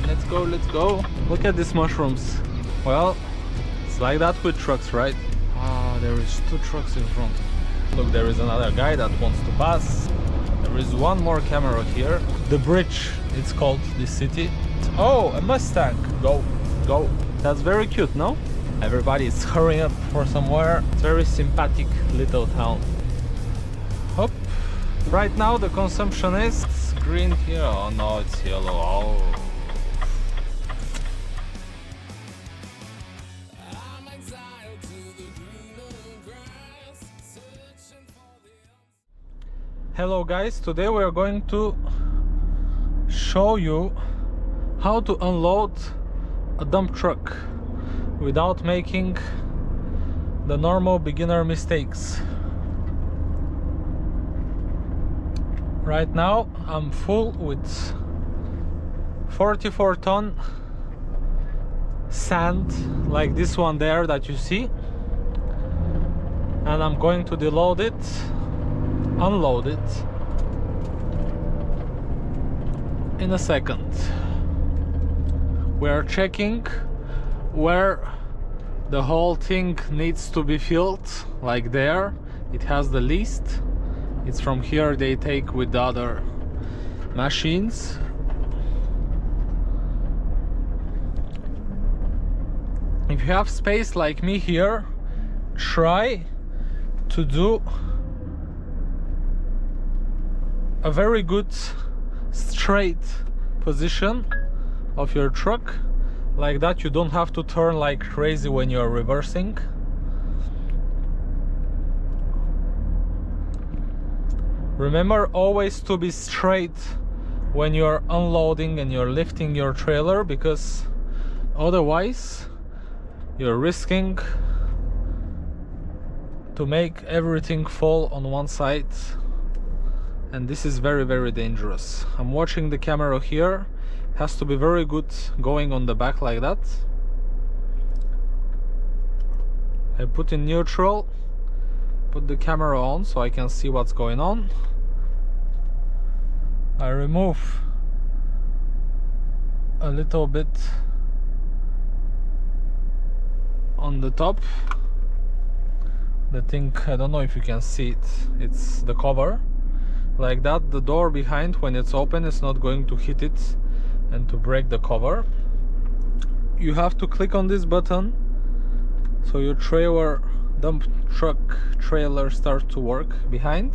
Let's go. Look at these mushrooms. Well, it's like that with trucks, right? Ah, there is 2 trucks in front. Look, there is another guy that wants to pass. There is one more camera here. The bridge, it's called this city. Oh, a Mustang. Go. That's very cute, no? Everybody is hurrying up for somewhere. It's a very sympathetic little town. Hop. Right now the consumption is green here. Oh no, it's yellow. Oh. Hello guys, today we are going to show you how to unload a dump truck without making the normal beginner mistakes. Right now I'm full with 44-ton sand like this one there that you see, and I'm going to unload it. In a second. We are checking where the whole thing needs to be filled, like there. It has the list. It's from here they take with the other machines. If you have space like me here, try to do a very good straight position of your truck, like that. You don't have to turn like crazy when you're reversing. Remember always to be straight when you're unloading and you're lifting your trailer, because otherwise you're risking to make everything fall on one side, and this is very, very dangerous. I'm watching the camera here. It has to be very good going on the back like that. I put in neutral, put the camera on so I can see what's going on. I remove a little bit on the top. The thing, I don't know if you can see it, it's the cover. Like that, the door behind, when it's open, it's not going to hit it and to break the cover. You have to click on this button so your dump truck trailer starts to work behind,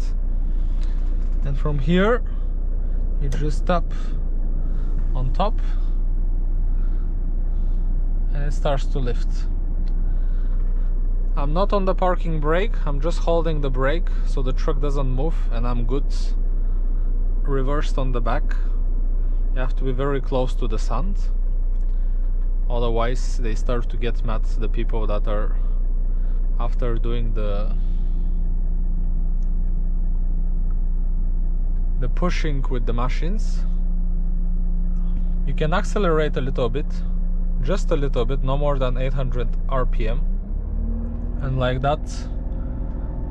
and from here you just tap on top and it starts to lift. I'm not on the parking brake, I'm just holding the brake so the truck doesn't move, and I'm good reversed on the back. You have to be very close to the sand, otherwise they start to get mad, the people that are after doing the pushing with the machines. You can accelerate a little bit, just a little bit, no more than 800 RPM, and like that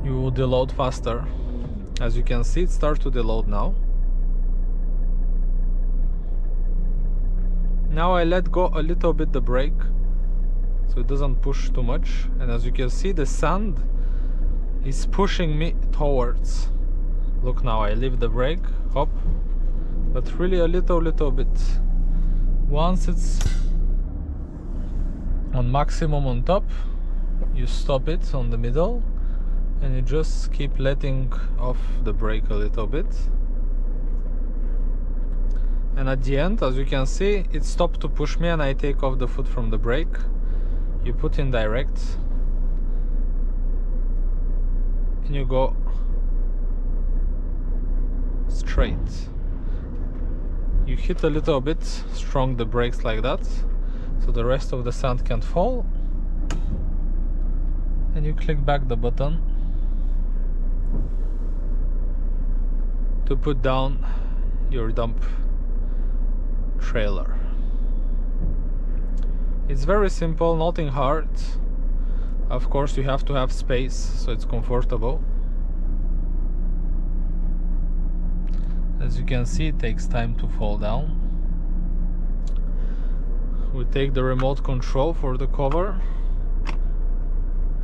you will deload faster. As you can see, it starts to deload now. Now I let go a little bit the brake so it doesn't push too much, and as you can see, the sand is pushing me towards. Look, now I leave the brake, hop, but really a little bit. Once it's on maximum on top, you stop it on the middle and you just keep letting off the brake a little bit, and at the end, as you can see, it stopped to push me and I take off the foot from the brake. You put in direct and you go straight. You hit a little bit strong the brakes like that so the rest of the sand can't fall, and you click back the button to put down your dump trailer. It's very simple, nothing hard. Of course you have to have space so it's comfortable. As you can see, it takes time to fall down. We take the remote control for the cover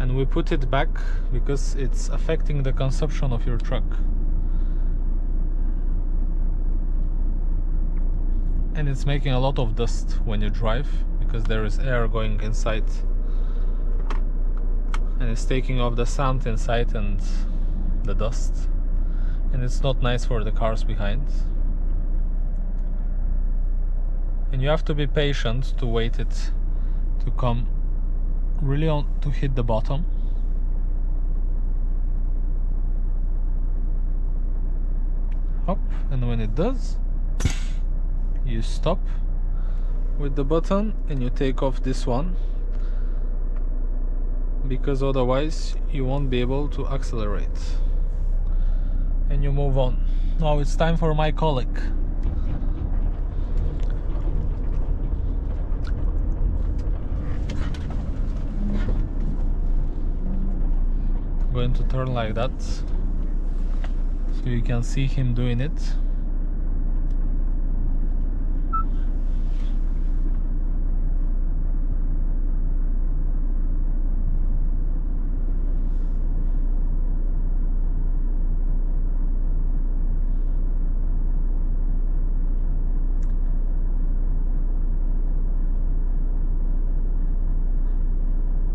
and we put it back because it's affecting the consumption of your truck. And it's making a lot of dust when you drive because there is air going inside. And it's taking off the sand inside and the dust. And it's not nice for the cars behind. And you have to be patient to wait it to come really on to hit the bottom. Hop, and when it does, you stop with the button and you take off this one, because otherwise you won't be able to accelerate. And you move on. Now it's time for my colleague. Going to turn like that so you can see him doing it.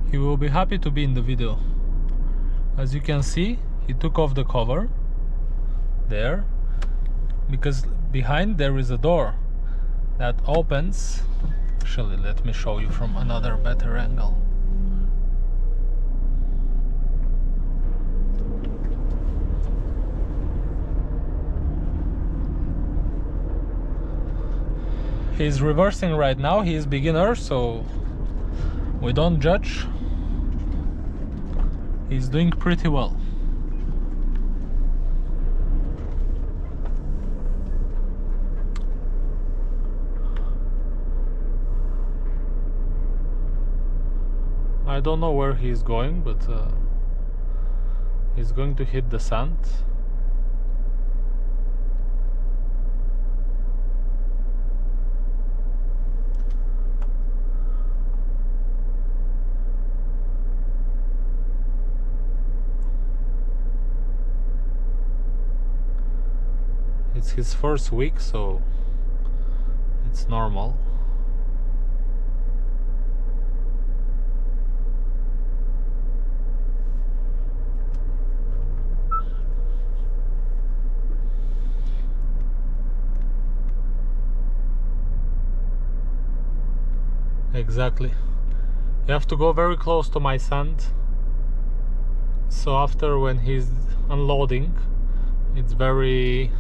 He will be happy to be in the video. As you can see, he took off the cover there because behind there is a door that opens. Actually, let me show you from another better angle. He's reversing right now. He is beginner, so we don't judge. He's doing pretty well. I don't know where he's going, but he's going to hit the sand. It's his first week, so it's normal. Exactly. You have to go very close to my sand, so after when he's unloading, it's very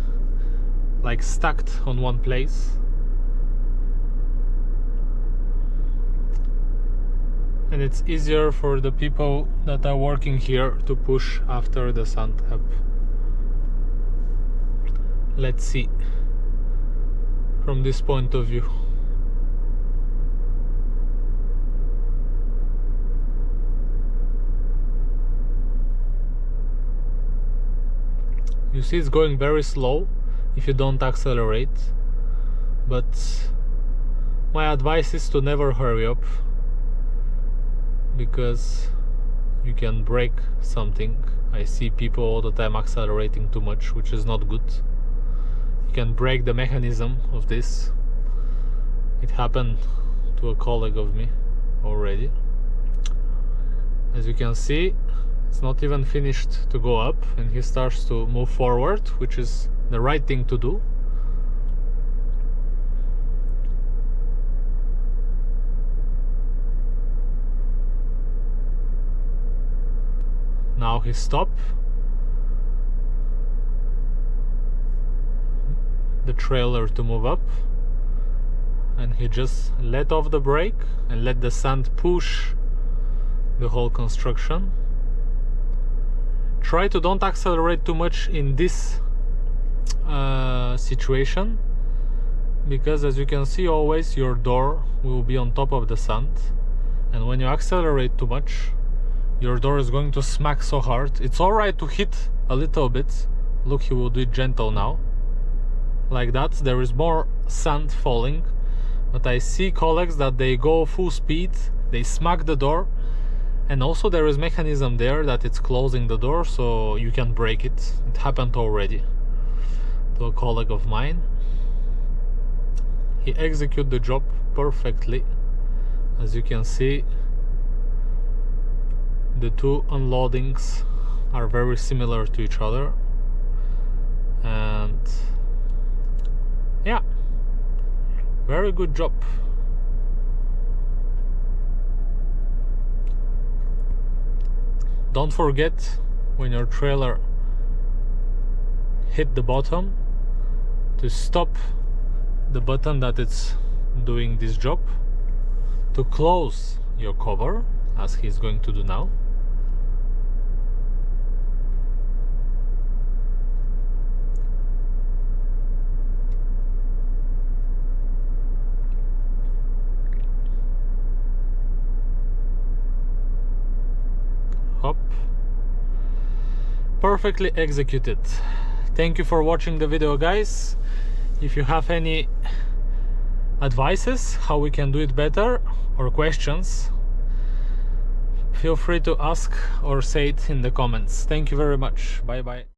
like stacked on one place, and it's easier for the people that are working here to push after the sand up. Let's see from this point of view. You see, it's going very slow if you don't accelerate, but my advice is to never hurry up, because you can break something. I see people all the time accelerating too much, which is not good. You can break the mechanism of this. It happened to a colleague of me already. As you can see, it's not even finished to go up, and he starts to move forward, which is the right thing to do. Now he stopped. The trailer to move up, and he just let off the brake and let the sand push the whole construction. Try to don't accelerate too much in this situation, because as you can see, always your door will be on top of the sand, and when you accelerate too much, your door is going to smack so hard. It's alright to hit a little bit. Look, he will do it gentle now. like that, there is more sand falling. But I see colleagues that they go full speed, they smack the door, and also there is mechanism there that it's closing the door, so you can break it. It happened already to a colleague of mine. He executed the job perfectly. As you can see, the two unloadings are very similar to each other, and yeah, very good job. Don't forget, when your trailer hit the bottom, to stop the button that it's doing this job, to close your cover, as he's going to do now. Hop. Perfectly executed. Thank you for watching the video, guys. If you have any advices how we can do it better or questions, feel free to ask or say it in the comments. Thank you very much. Bye bye.